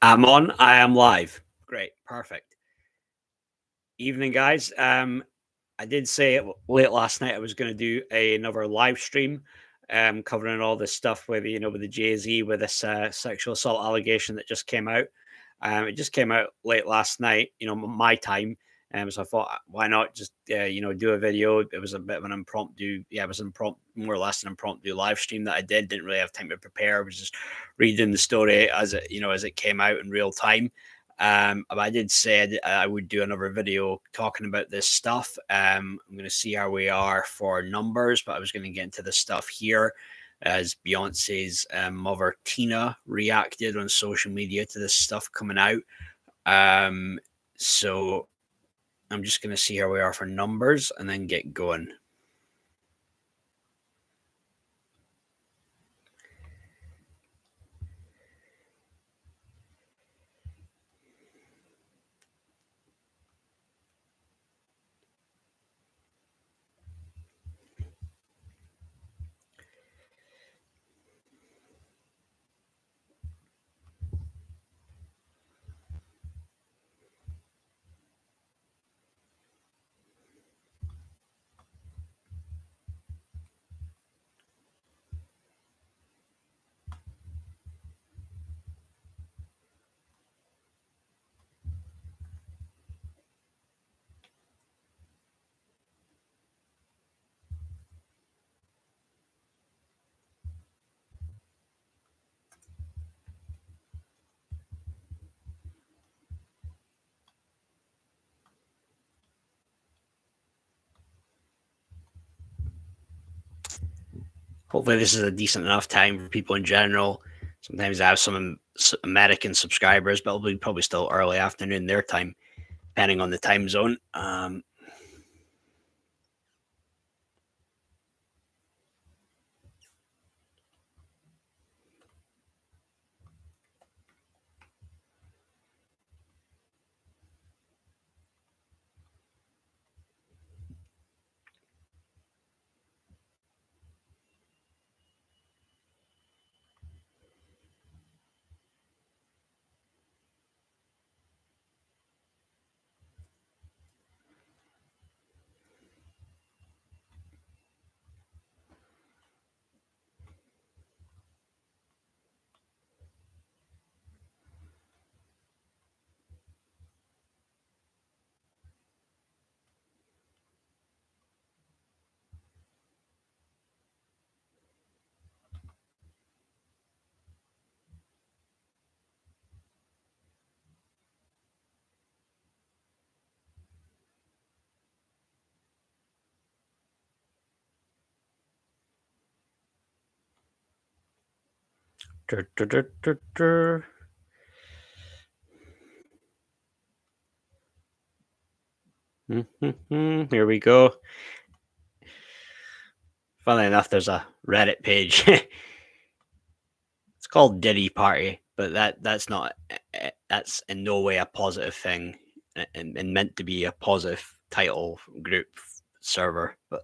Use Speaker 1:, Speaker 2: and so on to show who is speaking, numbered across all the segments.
Speaker 1: I'm on. I am live. Great. Perfect. Evening, guys. I did say late last night I was going to do another live stream, covering all this stuff with with the Jay Z with this sexual assault allegation that just came out. It just came out late last night, my time. So I thought, why not just do a video? It was a bit of an impromptu, yeah, it was impromptu, more or less an impromptu live stream that I did. Didn't really have time to prepare. I was just reading the story as it came out in real time. But I did say I would do another video talking about this stuff. I'm going to see how we are for numbers, but I was going to get into this stuff here as Beyonce's mother Tina reacted on social media to this stuff coming out. So I'm just going to see how we are for numbers and then get going. Hopefully, this is a decent enough time for people in general. Sometimes I have some American subscribers, but it'll be probably still early afternoon their time, depending on the time zone. Here we go. Funnily enough, there's a Reddit page. It's called Diddy Party, but that's in no way a positive thing, and meant to be a positive title group server, but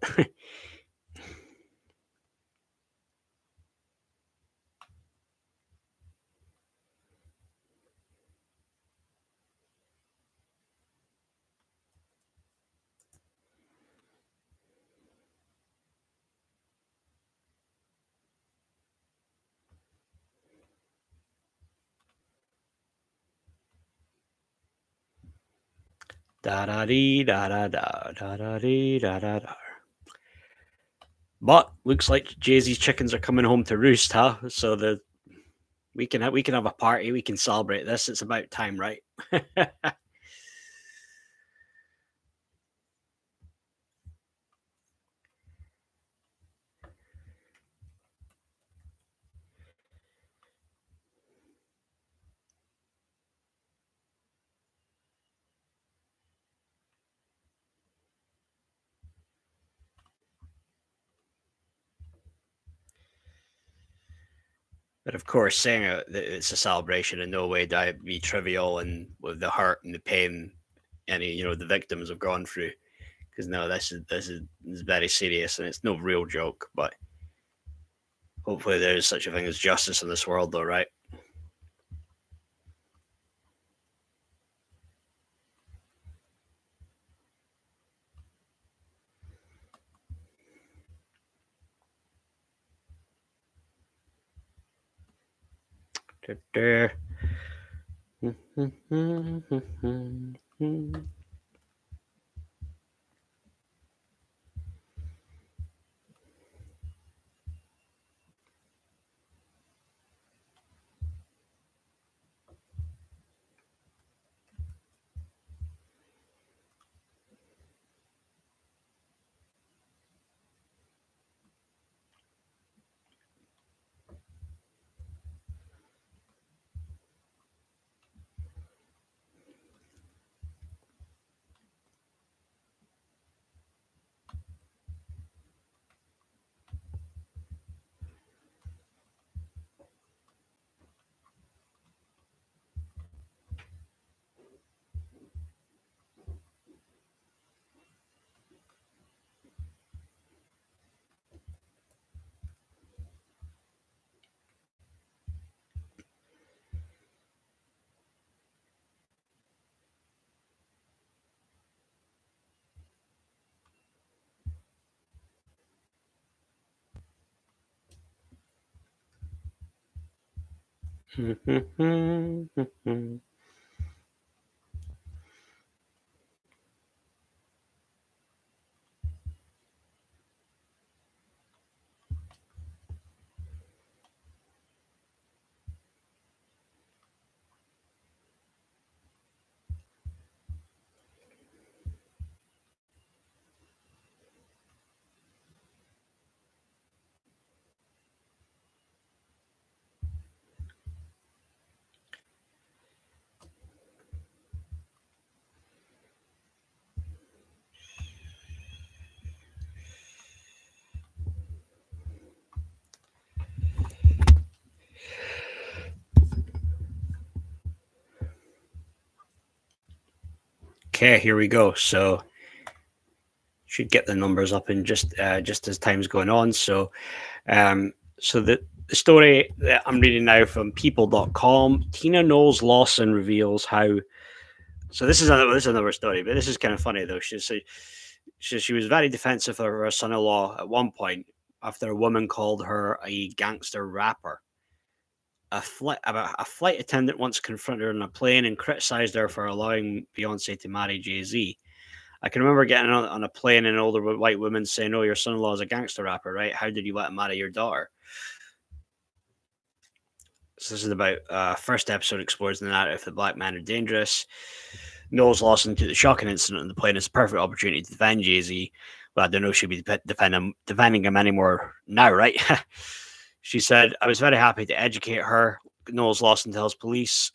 Speaker 1: da da dee da da da da da dee da da da. But looks like Jay-Z's chickens are coming home to roost, huh? So we can have a party. We can celebrate this. It's about time, right? But of course, saying that it's a celebration in no way do be trivial and with the hurt and the pain any the victims have gone through. Because no, this is very serious and it's no real joke. But hopefully, there is such a thing as justice in this world, though, right?
Speaker 2: Okay, here we go. So should get the numbers up in just as time's going on. So the story that I'm reading now from people.com, Tina Knowles Lawson reveals how. So this is another story, but this is kind of funny though. She was very defensive of her son-in-law at one point after a woman called her a gangster rapper. A flight attendant once confronted her on a plane and criticized her for allowing Beyonce to marry Jay-Z. I can remember getting on a plane and an older white woman saying, "Oh, your son-in-law is a gangster rapper, right? How did you let him marry your daughter?" So this is about first episode explores the narrative that black men are dangerous. Knowles Lawson took the shocking incident on the plane as a perfect opportunity to defend Jay-Z, but I don't know if she'll be defending him anymore now, right? She said, "I was very happy to educate her." Knowles Lawson tells police.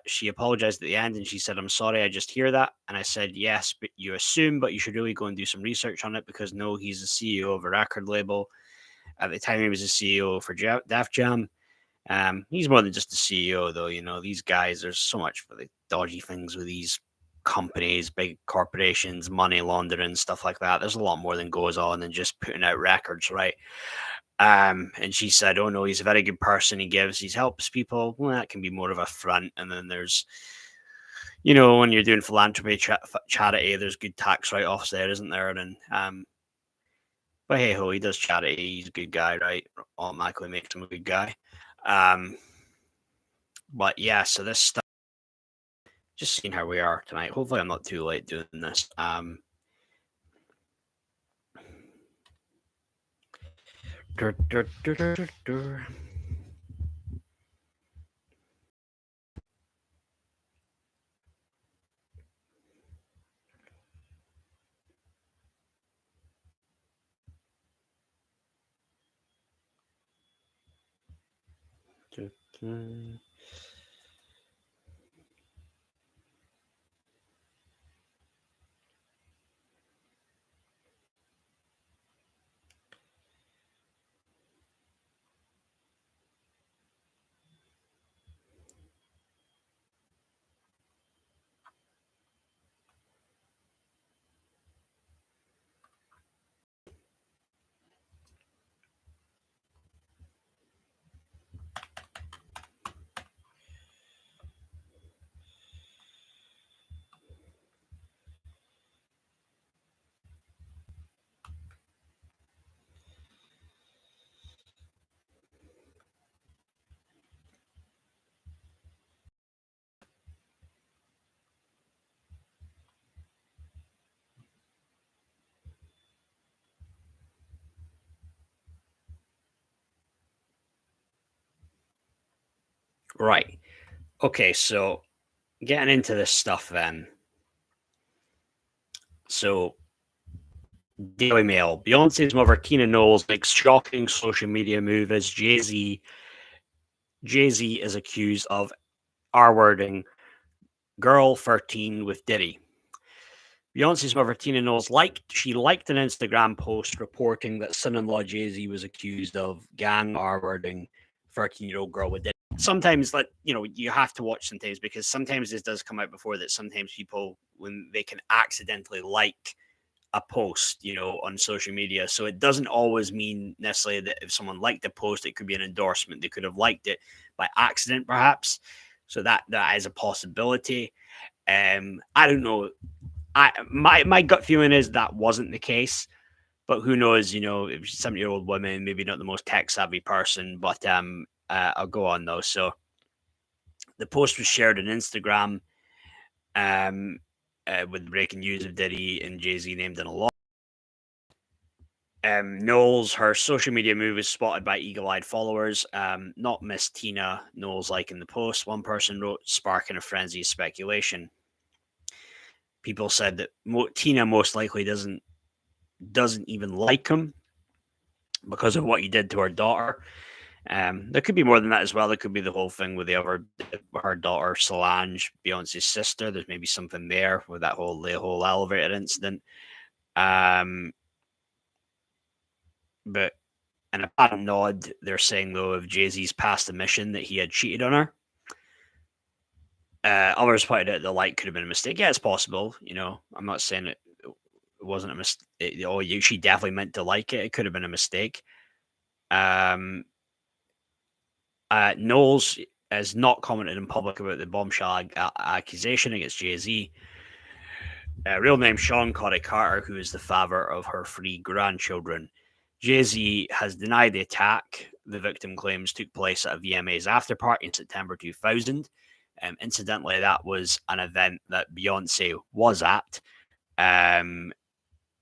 Speaker 2: She apologized at the end and she said, "I'm sorry, I just hear that." And I said, "Yes, but you assume, but you should really go and do some research on it because no, he's the CEO of a record label. At the time, he was the CEO for Def Jam. He's more than just a CEO, though. You know, these guys, there's so much for the dodgy things with these companies, big corporations, money laundering, stuff like that. There's a lot more than goes on than just putting out records, right?" And she said, "Oh no, he's a very good person. He helps people. Well, that can be more of a front. And then there's, when you're doing philanthropy, charity, there's good tax write-offs there, isn't there? And but hey ho, he does charity. He's a good guy, right? Automatically makes him a good guy. Um, but yeah, so this stuff, just seeing how we are tonight. Hopefully, I'm not too late doing this. Dur, dur, dur, dur, dur, dur. Dur, dur.
Speaker 1: Right. Okay, so getting into this stuff then. So, Daily Mail. Beyonce's mother, Tina Knowles, makes shocking social media move as Jay-Z is accused of R-wording girl 13 with Diddy. Beyonce's mother, Tina Knowles, liked an Instagram post reporting that son-in-law Jay-Z was accused of gang R-wording 13-year-old girl with Diddy. Sometimes, like, you have to watch sometimes, because sometimes this does come out before that. Sometimes people, when they can accidentally like a post, on social media. So it doesn't always mean necessarily that if someone liked a post, it could be an endorsement. They could have liked it by accident, perhaps. So that is a possibility. I don't know. My gut feeling is that wasn't the case, but who knows? It was 70-year-old woman, maybe not the most tech savvy person, but I'll go on though. So the post was shared on Instagram, um, with breaking news of Diddy and Jay-Z named in a lot. Knowles, her social media move is spotted by eagle-eyed followers. Not Miss Tina Knowles like in the post. One person wrote, sparking a frenzy of speculation. People said that Tina most likely doesn't even like him because of what he did to her daughter. There could be more than that as well. There could be the whole thing with her daughter Solange, Beyonce's sister. There's maybe something there with the whole elevator incident. But in a pat and nod, they're saying though of Jay-Z's past admission that he had cheated on her. Others pointed out the like could have been a mistake. Yeah, it's possible. I'm not saying it wasn't a mistake. She definitely meant to like it. It could have been a mistake. Knowles has not commented in public about the bombshell accusation against Jay-Z. Real name Sean Cody Carter, who is the father of her 3 grandchildren. Jay-Z has denied the attack. The victim claims took place at a VMA's after party in September 2000. Incidentally, that was an event that Beyonce was at.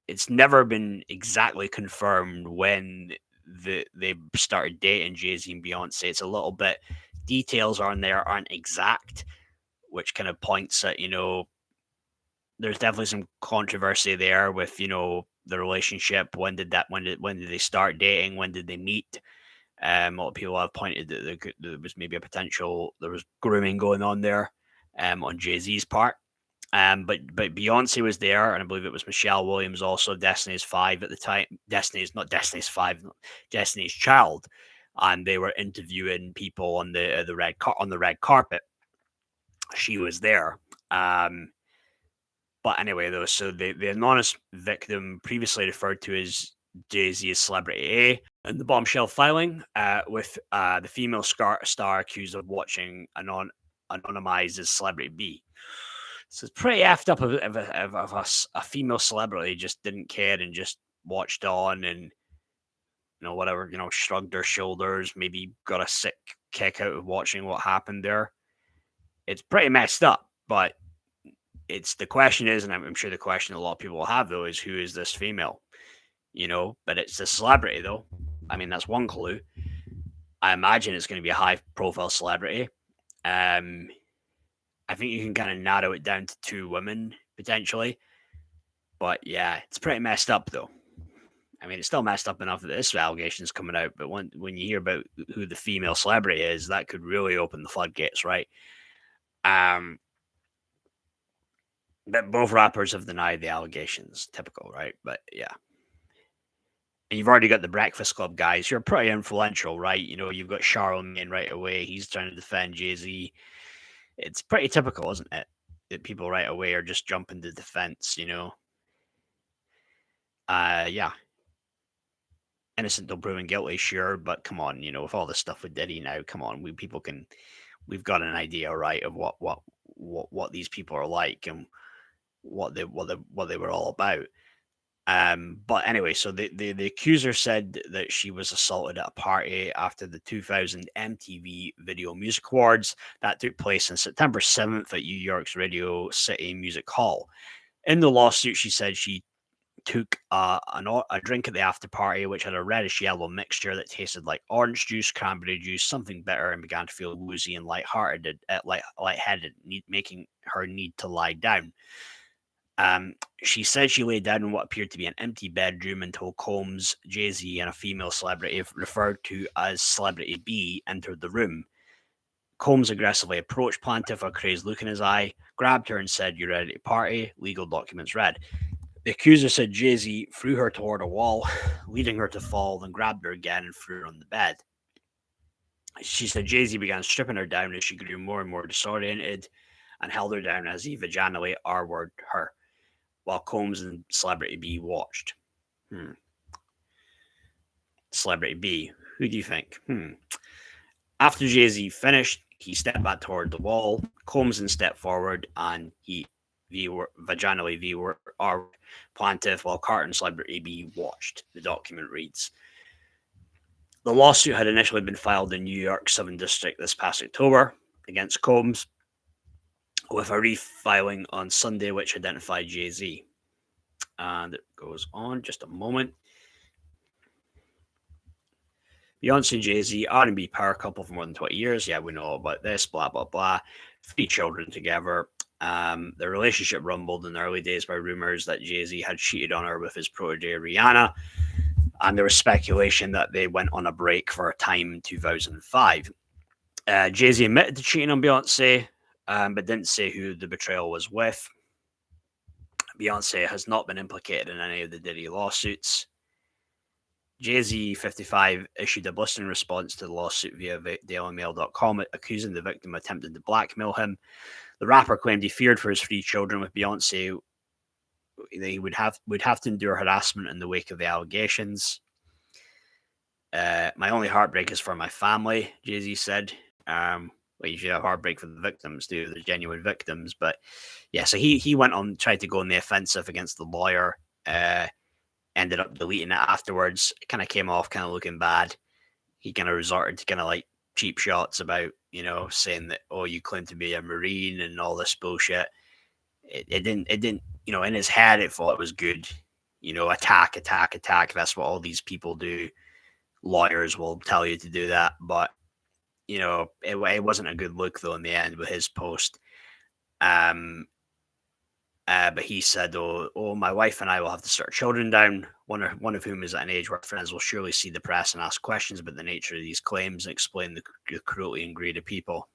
Speaker 1: It's never been exactly confirmed when they started dating, Jay-Z and Beyonce. It's a little bit, details on there aren't exact, which kind of points at, there's definitely some controversy there with, the relationship. When did they start dating? When did they meet? A lot of people have pointed that there was maybe there was grooming going on there, on Jay-Z's part. But Beyonce was there, and I believe it was Michelle Williams, also Destiny's 5 at the time. Not Destiny's 5, Destiny's Child, and they were interviewing people on the red carpet. She was there. But anyway, though, so the anonymous victim, previously referred to as Jay-Z as Celebrity A, in the bombshell filing, with the female star accused of watching anonymized as Celebrity B. So it's pretty effed up if a female celebrity just didn't care and just watched on and, whatever, shrugged their shoulders, maybe got a sick kick out of watching what happened there. It's pretty messed up, but the question is, and I'm sure the question a lot of people will have though, is who is this female? But it's a celebrity though. I mean, that's one clue. I imagine it's going to be a high profile celebrity. I think you can kind of narrow it down to 2 women potentially. But yeah, it's pretty messed up though. I mean, it's still messed up enough that this allegation is coming out, but when you hear about who the female celebrity is, that could really open the floodgates, right? But both rappers have denied the allegations. Typical, right? But yeah. And you've already got the Breakfast Club guys. You're pretty influential, right? You've got Charlemagne right away. He's trying to defend Jay-Z. It's pretty typical, isn't it? That people right away are just jumping to defense, Yeah. Innocent till proven guilty, sure, but come on, with all this stuff with Diddy now, come on, we've got an idea, right, of what these people are like and what they were all about. But anyway, so the accuser said that she was assaulted at a party after the 2000 MTV Video Music Awards that took place on September 7th at New York's Radio City Music Hall. In the lawsuit, she said she
Speaker 2: took a drink at the after party, which had a reddish yellow mixture that tasted like orange juice, cranberry juice, something bitter, and began to feel woozy and lightheaded, making her need to lie down. She said she lay down in what appeared to be an empty bedroom until Combs, Jay-Z, and a female celebrity referred to as Celebrity B entered the room. Combs aggressively approached plaintiff, a crazed look in his eye, grabbed her and said, "You ready to party? Legal documents read." The accuser said Jay-Z threw her toward a wall, leading her to fall, then grabbed her again and threw her on the bed. She said Jay-Z began stripping her down as she grew more and more disoriented and held her down as he vaginally R-worded her, while Combs and Celebrity B watched. Celebrity B, who do you think? After Jay-Z finished, he stepped back toward the wall. Combs then stepped forward and he vaginally V-R plaintiff while Carter and Celebrity B watched. The document reads, the lawsuit had initially been filed in New York Southern District this past October against Combs, with a refiling on Sunday which identified Jay-Z. And it goes on, just a moment. Beyonce and Jay-Z, R&B power couple for more than 20 years. Yeah, we know all about this, blah, blah, blah. 3 children together. Their relationship rumbled in the early days by rumors that Jay-Z had cheated on her with his protege Rihanna. And there was speculation that they went on a break for a time in 2005. Jay-Z admitted to cheating on Beyonce, but didn't say who the betrayal was with. Beyonce has not been implicated in any of the Diddy lawsuits. Jay-Z, 55, issued a blistering response to the lawsuit via dailymail.com, accusing the victim of attempting to blackmail him. The rapper claimed he feared for his 3 children with Beyonce. They would have to endure harassment in the wake of the allegations. My only heartbreak is for my family, Jay-Z said. Well, you should have heartbreak for the victims, too, the genuine victims. But yeah, so he went on, tried to go on the offensive against the lawyer. Ended up deleting it afterwards. It kind of came off kind of looking bad. He kind of resorted to kind of like cheap shots about, saying that, oh, you claim to be a Marine and all this bullshit. It didn't, in his head, it thought it was good. Attack. That's what all these people do. Lawyers will tell you to do that. But, it wasn't a good look, though, in the end with his post. But he said, oh, my wife and I will have to start children down, one of whom is at an age where friends will surely see the press and ask questions about the nature of these claims and explain the cruelty and greed of people.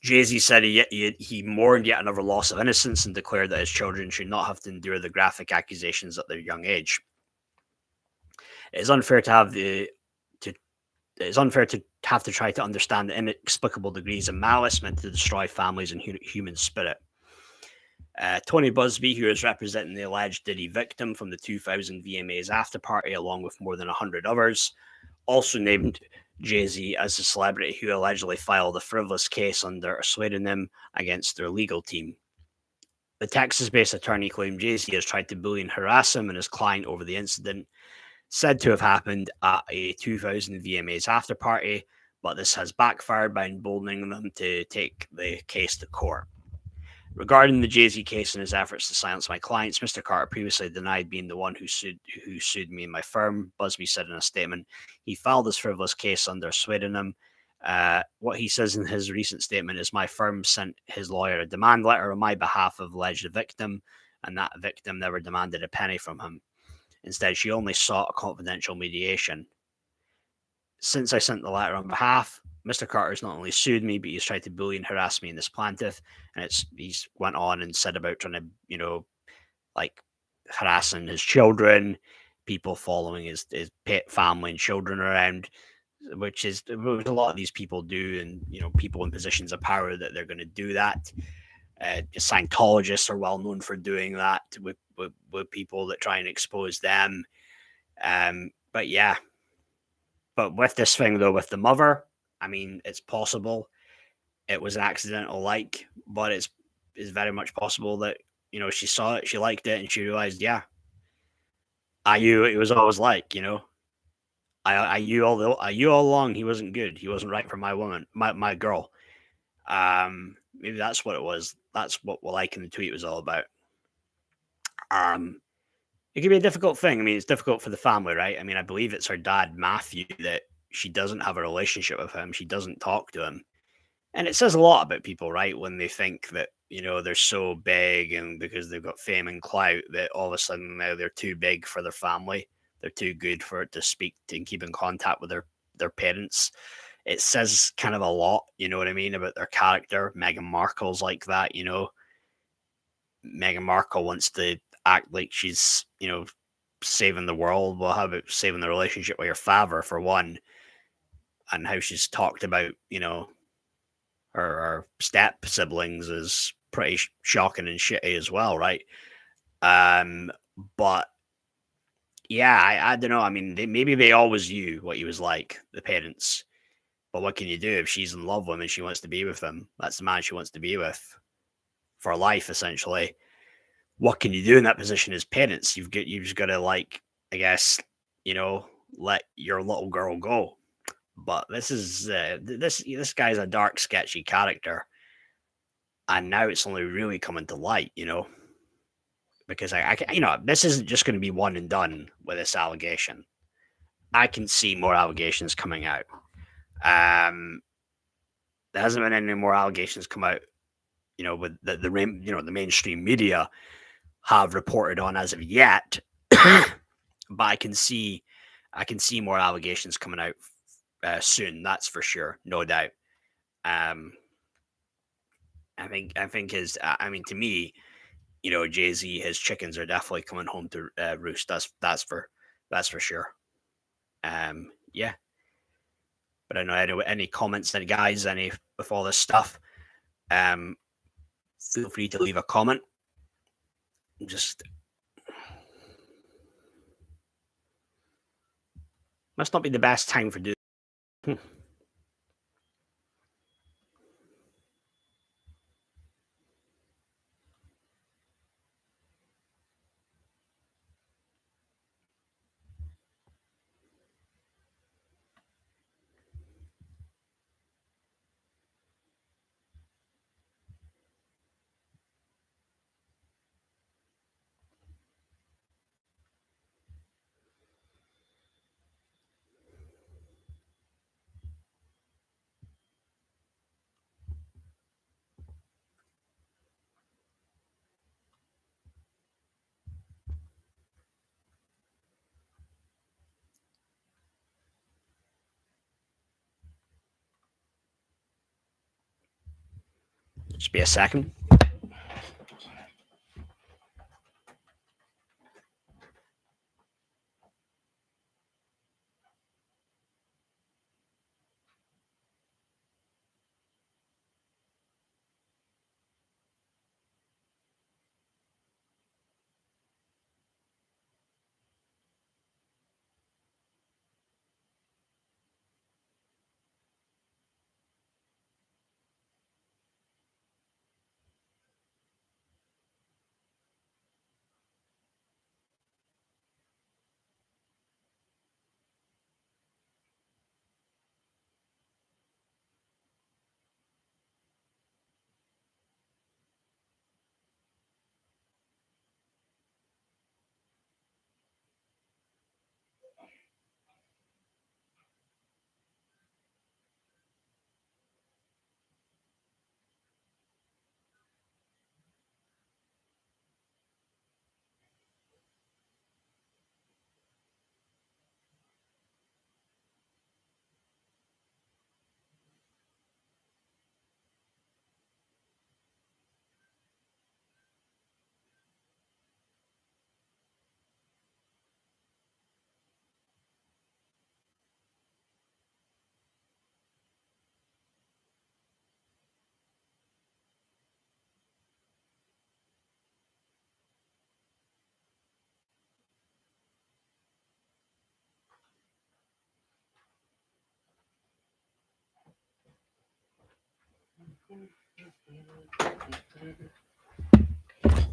Speaker 2: Jay-Z said he mourned yet another loss of innocence and declared that his children should not have to endure the graphic accusations at their young age. It is unfair to have to try to understand the inexplicable degrees of malice meant to destroy families and human spirit. Tony Busby, who is representing the alleged Diddy victim from the 2000 VMAs after party, along with more than 100 others, also named Jay-Z as the celebrity who allegedly filed a frivolous case under a pseudonym against their legal team. The Texas-based attorney claimed Jay-Z has tried to bully and harass him and his client over the incident, said to have happened at a 2000 VMAs after party, but this has backfired by emboldening them to take the case to court. Regarding the Jay-Z case and his efforts to silence my clients, Mr. Carter previously denied being the one who sued me and my firm. Busby said in a statement he filed this frivolous case under a pseudonym. What he says in his recent statement is my firm sent his lawyer a demand letter on my behalf of alleged victim, and that victim never demanded a penny from him. Instead, she only sought a confidential mediation. Since I sent the letter on behalf, Mr. Carter's not only sued me, but he's tried to bully and harass me in this plaintiff. And he's went on and said about trying to, harassing his children, people following his pet family and children around, which is what a lot of these people do. And, people in positions of power that they're going to do that. Scientologists are well known for doing that with people that try and expose them. But with this thing, though, with the mother, I mean, it's possible it was an accidental but it's very much possible that, she saw it, she liked it, and she realized, yeah, I knew it was always I knew all along he wasn't good. He wasn't right for my woman, my girl. Maybe that's what it was. That's what in the tweet was all about. It can be a difficult thing. I mean, it's difficult for the family, right? I mean, I believe it's her dad, Matthew, that she doesn't have a relationship with him. She doesn't talk to him. And it says a lot about people, right? When they think that, they're so big and because they've got fame and clout that all of a sudden now they're too big for their family. They're too good for it to speak to and keep in contact with their parents. It says kind of a lot, you know what I mean, about their character. Meghan Markle's like that, Meghan Markle wants to act like she's, saving the world. Well, how about saving the relationship with your father for one? And how she's talked about, her step siblings is pretty shocking and shitty as well, right? But yeah, I don't know. I mean, maybe they always knew what he was like, the parents. But what can you do if she's in love with him and she wants to be with him? That's the man she wants to be with for life, essentially. What can you do in that position as parents? You've just got to, like, I guess, let your little girl go. But this guy's a dark, sketchy character, and now it's only really coming to light, because this isn't just going to be one and done with this allegation. I can see more allegations coming out. There hasn't been any more allegations come out, with the mainstream media have reported on as of yet. But I can see more allegations coming out soon. That's for sure, no doubt. I think to me, Jay-Z, his chickens are definitely coming home to roost. That's for sure. Yeah. But I don't know any comments, any guys, any with all this stuff. Feel free to leave a comment. Just must not be the best time for doing. Just be a second.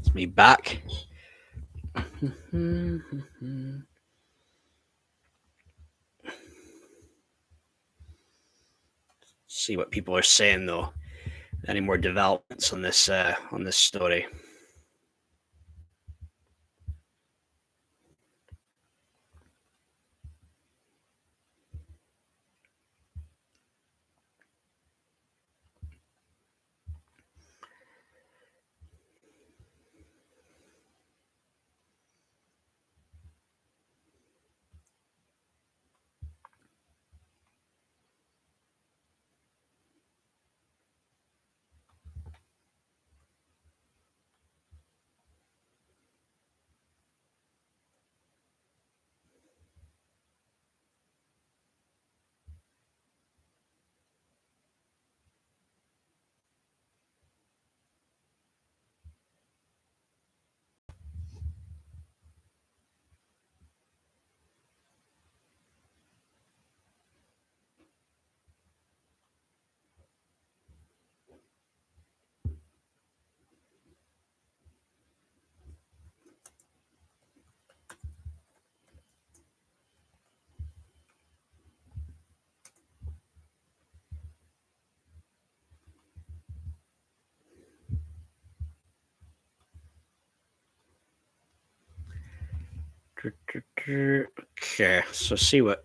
Speaker 2: It's me back. See what people are saying though. Any more developments on this story? Okay, so see what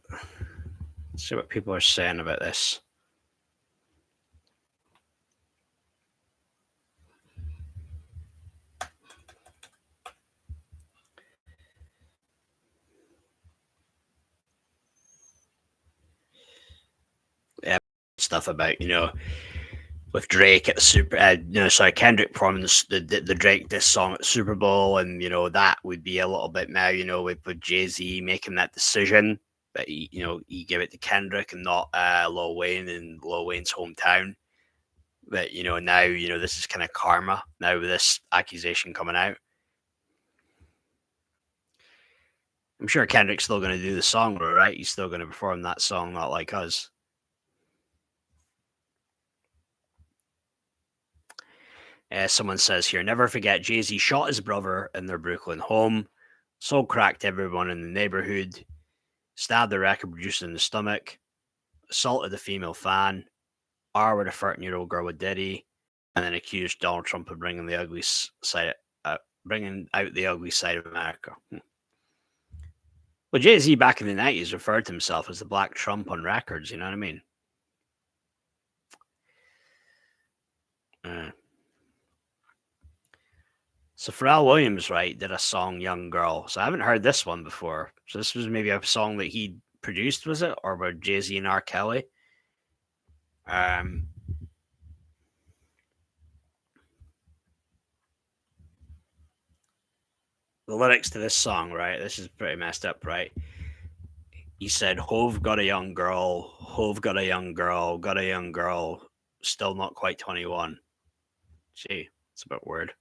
Speaker 2: people are saying about this. Yeah, stuff about with Drake at the Super, sorry, Kendrick performing the Drake diss song at the Super Bowl, and that would be a little bit now, with Jay Z making that decision that he gave it to Kendrick and not Lil Wayne in Lil Wayne's hometown. But now this is kind of karma now with this accusation coming out. I'm sure Kendrick's still going to do the song, right? He's still going to perform that song, Not Like Us. Someone says here, never forget Jay-Z shot his brother in their Brooklyn home, sold crack to everyone in the neighborhood, stabbed the record producer in the stomach, assaulted a female fan, with a 13-year-old girl with Diddy, and then accused Donald Trump of bringing the ugly side, bringing out the ugly side of America. Well, Jay-Z back in the 90s referred to himself as the Black Trump on records, you know what I mean? So Pharrell Williams, right, did a song "Young Girl." So I haven't heard this one before. So this was maybe a song that he produced, was it, or by Jay Z and R. Kelly? The lyrics to this song, right? This is pretty messed up, right? He said, "Hove got a young girl. Hove got a young girl. Got a young girl. Still not quite 21." Gee, it's a bit weird.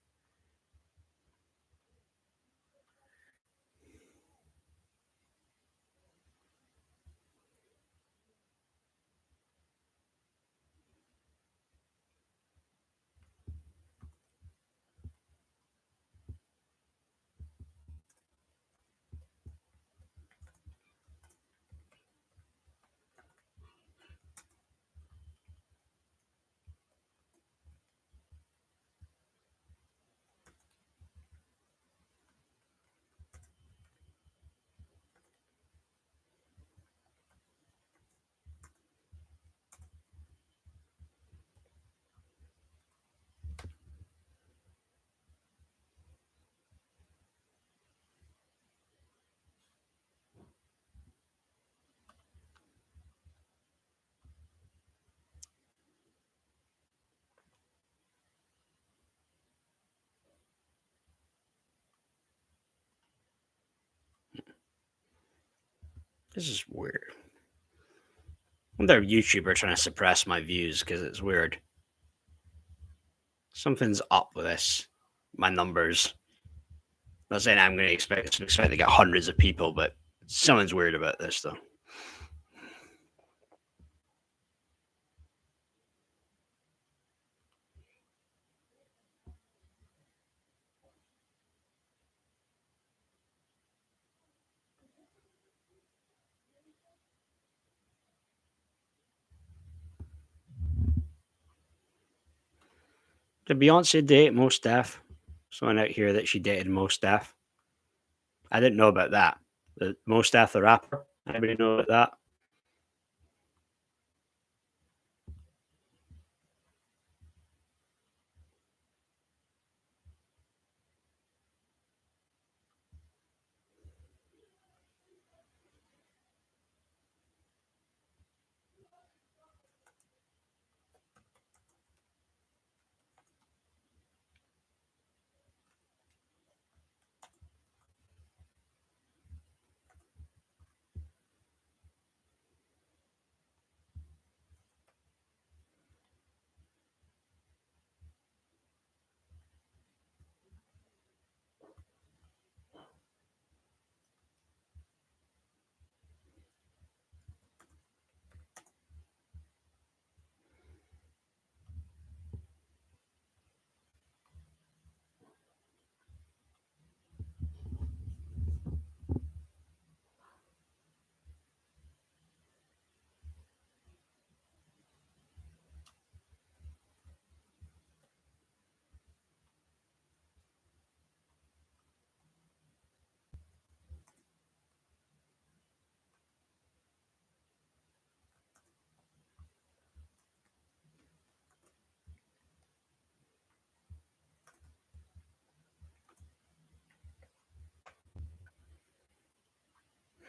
Speaker 2: This is weird. I wonder if YouTube are trying to suppress my views because it's weird. Something's up with this. My numbers. I'm not saying I'm going to expect to get hundreds of people, but something's weird about this, though. Did Beyonce date Mos Def? Someone out here that she dated Mos Def. I didn't know about that. The Mos Def, the rapper. Anybody know about that?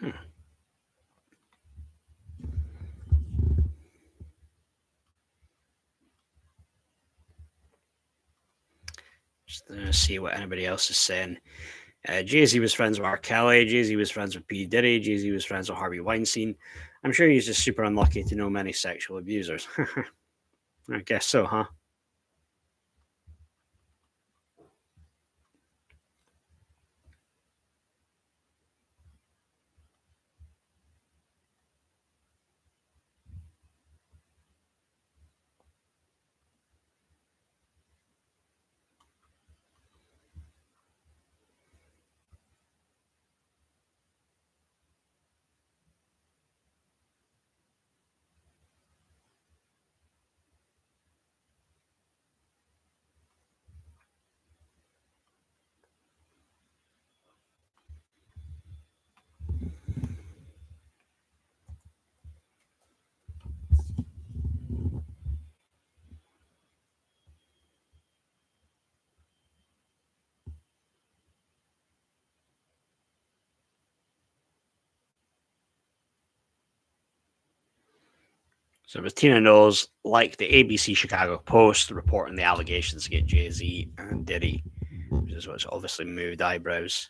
Speaker 2: Hmm. Just see what anybody else is saying. Jay-Z was friends with R. Kelly. Jay-Z was friends with P. Diddy. Jay-Z was friends with Harvey Weinstein. I'm sure he's just super unlucky to know many sexual abusers. I guess so, huh? So it was Tina Knowles, like the ABC Chicago Post, reporting the allegations against Jay-Z and Diddy, which is what's obviously moved eyebrows.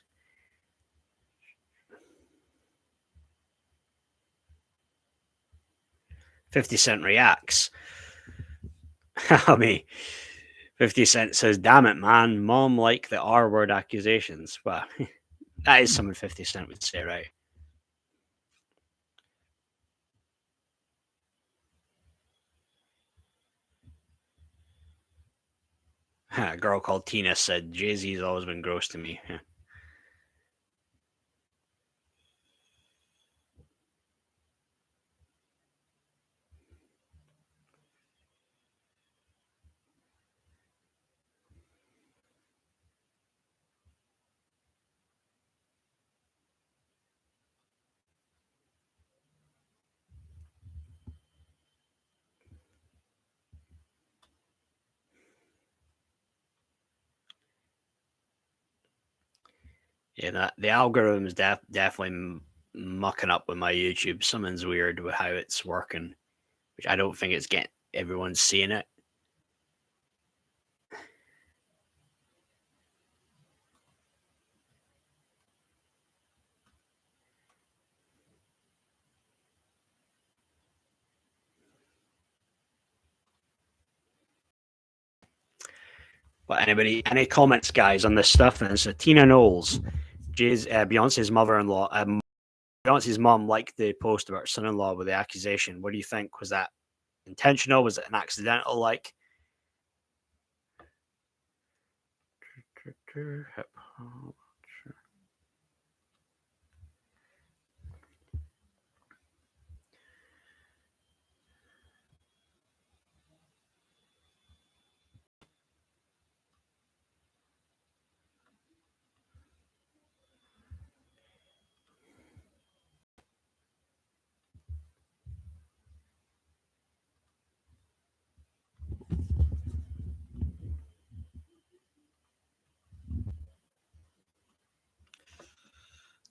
Speaker 2: $50 reacts. I mean, 50 Cent says, "Damn it, man, mom like the R-word accusations." Well, that is something 50 Cent would say, right? A girl called Tina said, "Jay-Z's always been gross to me." Yeah. Yeah, the algorithm is definitely mucking up with my YouTube. Something's weird with how it's working, which I don't think it's getting everyone seeing it. But any comments, guys, on this stuff? And so Tina Knowles, Beyonce's mother-in-law, Beyonce's mom liked the post about her son-in-law with the accusation. What do you think? Was that intentional? Was it an accidental? Like,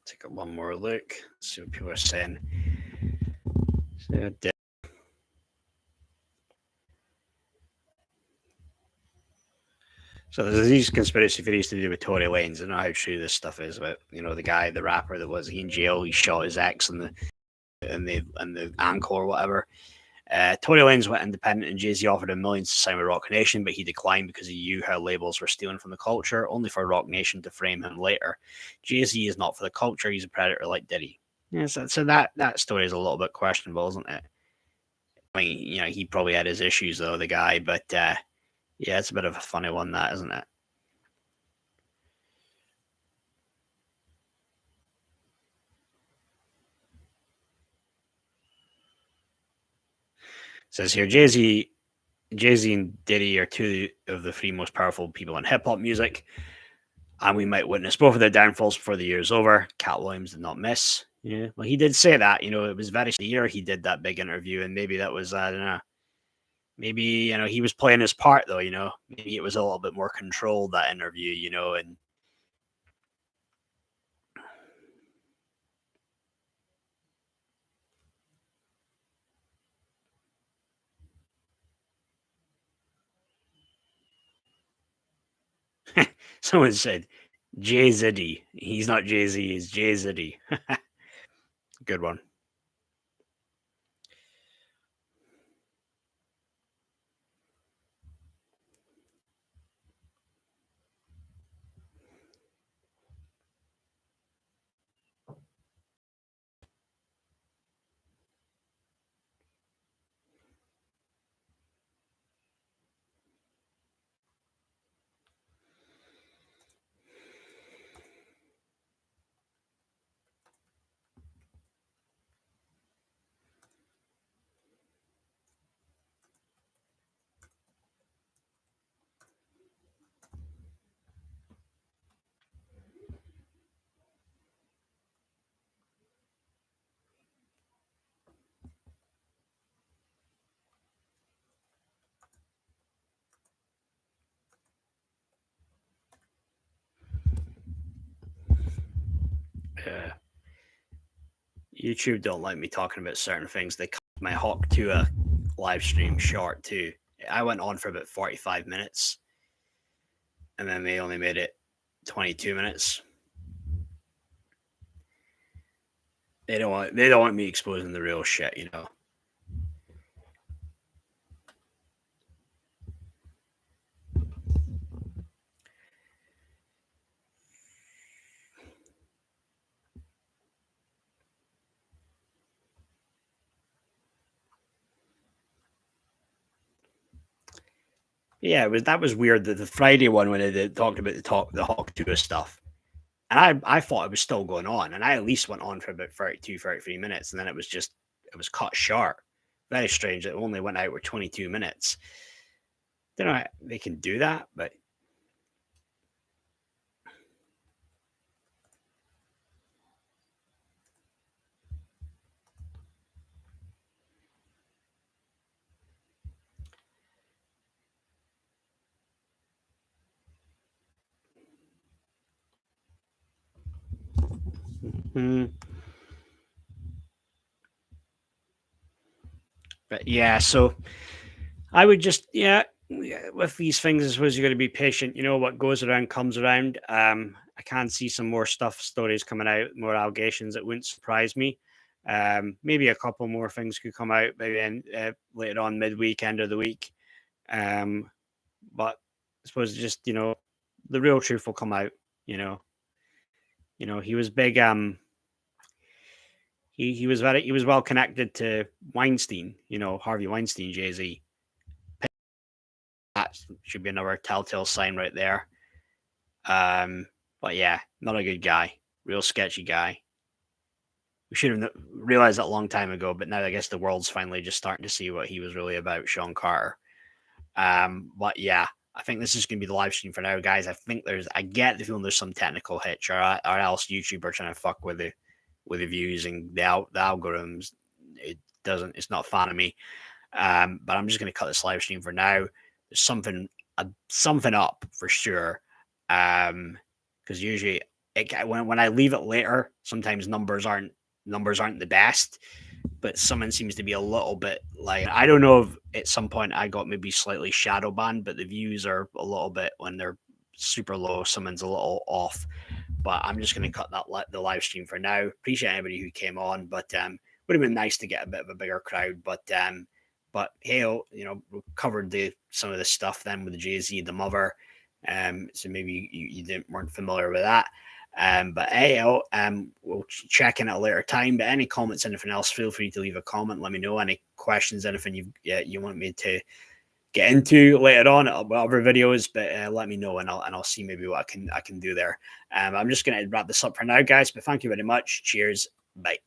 Speaker 2: take one more look. See what people are saying. So there's these conspiracy theories to do with Tory Lanez. I don't know how true this stuff is, but the guy, the rapper that was in jail, he shot his ex in the ankle or whatever. Tory Lanez went independent, and Jay-Z offered him millions to sign with Rock Nation, but he declined because he knew how labels were stealing from the culture, only for Rock Nation to frame him later. Jay-Z is not for the culture; he's a predator like Diddy. Yeah, so that story is a little bit questionable, isn't it? I mean, he probably had his issues though, the guy, but yeah, it's a bit of a funny one, that, isn't it? It says here, Jay-Z and Diddy are two of the three most powerful people in hip hop music, and we might witness both of their downfalls before the year is over. Cat Williams did not miss. Yeah, well, he did say that. It was very year he did that big interview, and maybe that was, I don't know. Maybe he was playing his part though. Maybe it was a little bit more controlled, that interview. And
Speaker 1: Someone said Jay Ziddy. He's not Jay Z. He's Jay Ziddy. Good one. YouTube don't like me talking about certain things. They cut my Hawk Tuah live stream short too. I went on for about 45 minutes, and then they only made it 22 minutes. They don't want me exposing the real shit, you know. Yeah, that was weird. The Friday one when they talked about the Hawk Tuah stuff. And I thought it was still going on, and I at least went on for about 32, 33 minutes, and then it was cut short. Very strange. It only went out with 22 minutes. Don't know how they can do that, but hmm. But yeah, so I would just with these things, I suppose you got to be patient. You know what goes around comes around. I can see some more stories coming out, more allegations. It wouldn't surprise me. Maybe a couple more things could come out maybe later on midweek, end of the week. But I suppose just the real truth will come out. He was big. He was well connected to Weinstein. Harvey Weinstein, Jay Z. That should be another telltale sign right there. But yeah, not a good guy. Real sketchy guy. We should have realized that a long time ago, but now I guess the world's finally just starting to see what he was really about, Sean Carter. But yeah, I think this is going to be the live stream for now, guys. I get the feeling there's some technical hitch, or else YouTube are trying to fuck with the views and the algorithms. It's not a fan of me. But I'm just going to cut this live stream for now. There's something up for sure. Because usually when I leave it later, sometimes numbers aren't the best. But someone seems to be a little bit like, I don't know if at some point I got maybe slightly shadow banned, but the views are a little bit, when they're super low, someone's a little off. But I'm just going to cut the live stream for now. Appreciate anybody who came on, but would have been nice to get a bit of a bigger crowd. But hey, we covered some of the stuff then with the Jay-Z, the mother. So maybe you weren't familiar with that. But hey, we'll check in at a later time. But any comments, anything else, feel free to leave a comment. Let me know any questions, anything you want me to get into later on other videos. But let me know, and I'll see maybe what I can do there. I'm just gonna wrap this up for now, guys. But thank you very much. Cheers. Bye.